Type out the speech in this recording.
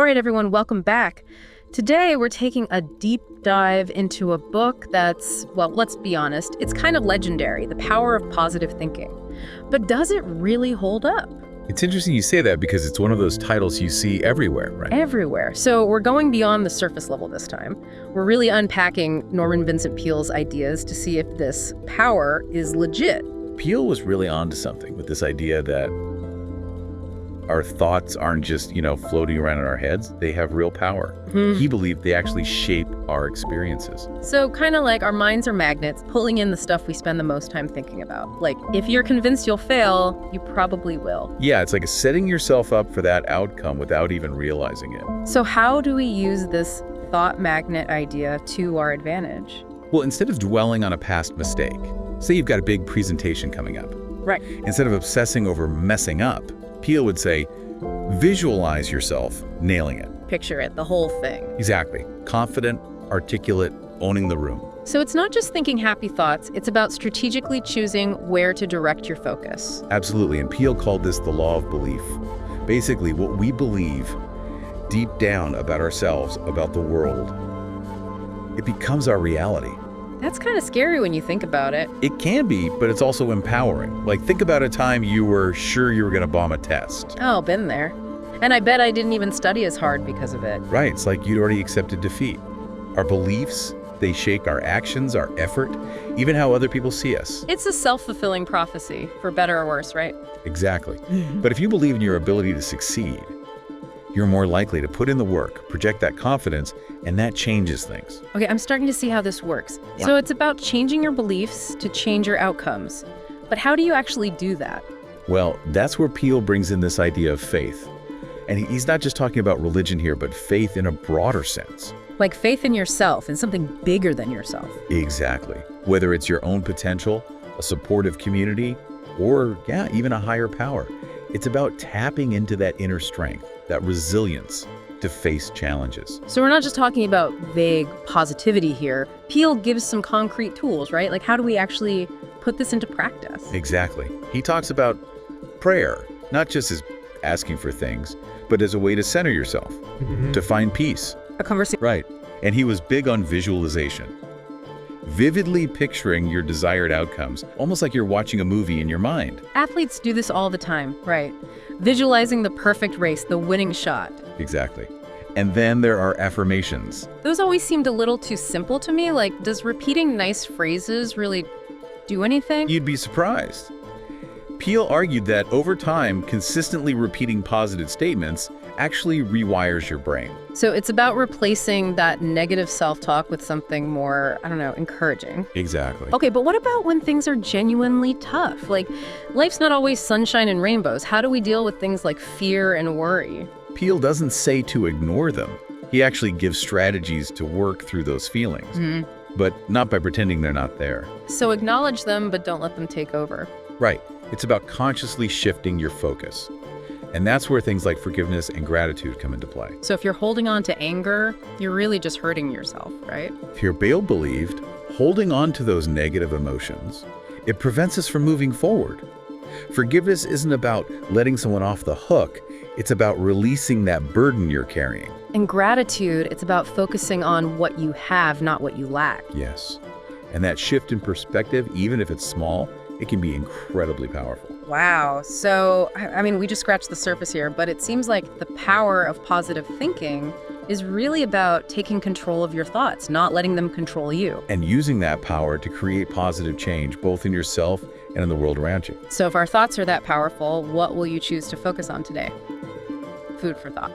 All right, everyone, welcome back. Today, we're taking a deep dive into a book that's, well, let's be honest, it's kind of legendary, The Power of Positive Thinking. But does it really hold up? It's interesting you say that because it's one of those titles you see everywhere, right? Everywhere. So we're going beyond the surface level this time. We're really unpacking Norman Vincent Peale's ideas to see if this power is legit. Peale was really onto something with this idea that our thoughts aren't just, floating around in our heads. They have real power. He believed they actually shape our experiences. So kind of like our minds are magnets, pulling in the stuff we spend the most time thinking about. Like, if you're convinced you'll fail, you probably will. Yeah, it's like setting yourself up for that outcome without even realizing it. So how do we use this thought magnet idea to our advantage? Well, instead of dwelling on a past mistake, say you've got a big presentation coming up. Right. Instead of obsessing over messing up, Peale would say, visualize yourself nailing it. Picture it, the whole thing. Exactly. Confident, articulate, owning the room. So it's not just thinking happy thoughts, it's about strategically choosing where to direct your focus. Absolutely. And Peale called this the law of belief. Basically, what we believe deep down about ourselves, about the world, it becomes our reality. That's kind of scary when you think about it. It can be, but it's also empowering. Like, think about a time you were sure you were going to bomb a test. Oh, been there. And I bet I didn't even study as hard because of it. Right. It's like you'd already accepted defeat. Our beliefs, they shape our actions, our effort, even how other people see us. It's a self-fulfilling prophecy, for better or worse, right? Exactly. But if you believe in your ability to succeed, you're more likely to put in the work, project that confidence, and that changes things. Okay, I'm starting to see how this works. Yeah. So it's about changing your beliefs to change your outcomes. But how do you actually do that? Well, that's where Peale brings in this idea of faith. And he's not just talking about religion here, but faith in a broader sense. Like faith in yourself, in something bigger than yourself. Exactly. Whether it's your own potential, a supportive community, or, even a higher power. It's about tapping into that inner strength, that resilience to face challenges. So we're not just talking about vague positivity here. Peale gives some concrete tools, right? Like, how do we actually put this into practice? Exactly. He talks about prayer, not just as asking for things, but as a way to center yourself, to find peace. A conversation. Right. And he was big on visualization. Vividly picturing your desired outcomes, almost like you're watching a movie in your mind. Athletes do this all the time, right? Visualizing the perfect race, the winning shot. Exactly. And then there are affirmations. Those always seemed a little too simple to me. Like, does repeating nice phrases really do anything? You'd be surprised. Peale argued that over time, consistently repeating positive statements actually rewires your brain. So it's about replacing that negative self-talk with something more, encouraging. Exactly. Okay, but what about when things are genuinely tough? Like, life's not always sunshine and rainbows. How do we deal with things like fear and worry? Peale doesn't say to ignore them. He actually gives strategies to work through those feelings, but not by pretending they're not there. So acknowledge them, but don't let them take over. Right. It's about consciously shifting your focus. And that's where things like forgiveness and gratitude come into play. So if you're holding on to anger, you're really just hurting yourself, right? Peale believed holding on to those negative emotions, it prevents us from moving forward. Forgiveness isn't about letting someone off the hook. It's about releasing that burden you're carrying. And gratitude, it's about focusing on what you have, not what you lack. Yes. And that shift in perspective, even if it's small, it can be incredibly powerful. Wow. So, we just scratched the surface here, but it seems like the power of positive thinking is really about taking control of your thoughts, not letting them control you. And using that power to create positive change, both in yourself and in the world around you. So if our thoughts are that powerful, what will you choose to focus on today? Food for thought.